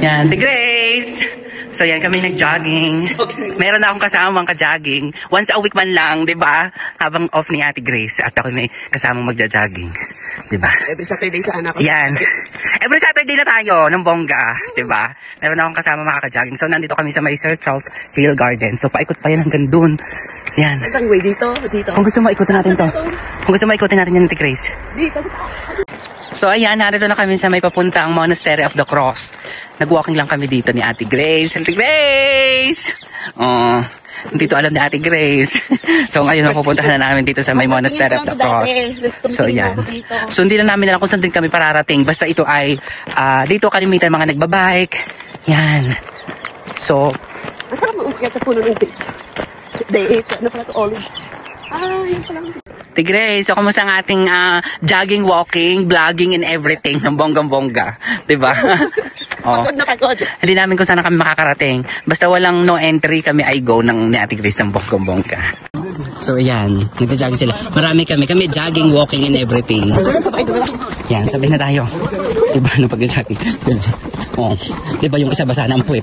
Yan, the Grace! So yan, kami nag-jogging. Meron na akong kasamang ka-jogging. Once a week man lang, di ba? Habang off ni Ate Grace. At ako may kasamang magja-jogging. Di ba? Every Saturday sa anak ko. Yan. Every Saturday na tayo ng bongga. Di ba? Meron akong kasama makaka-jogging. So nandito kami sa may Sir Charles Hill Garden. So paikot pa yan hanggang dun. Yan. Ang way dito, dito. Kung gusto mo, ikutin natin to. Kung gusto mo, ikutin natin yan, Ate Grace. Dito. So ayan, narito na kami sa may papuntang Monastery of the Cross. Nag-walking lang kami dito ni Ate Grace. Ate Grace! Oh, hindi to alam ni Ate Grace. So ngayon, pupuntahan na namin dito sa may Monastery of the Cross. So ayan. So hindi na namin alam kung saan din kami pararating. Basta ito ay, dito kalimitan mga nagbabike. Yan. So, masarap mag-ukyat sa puno ng day 8. Ano pala ito? Olive. Yun pala. Ate Grace, so kumusta ang ating jogging, walking, vlogging, and everything ng bonggang-bongga? Diba? Oh. Pagod na pagod. Hindi namin kung saan kami makakarating. Basta walang no entry, kami ay go ng ni Ate Grace ng bonggang-bongga. So ayan, nagja-jogging sila. Marami kami. Kami jogging, walking, and everything. Yan, sabay na tayo. Diba, no pag-jogging? Oh. Diba yung isa basa ng puwit?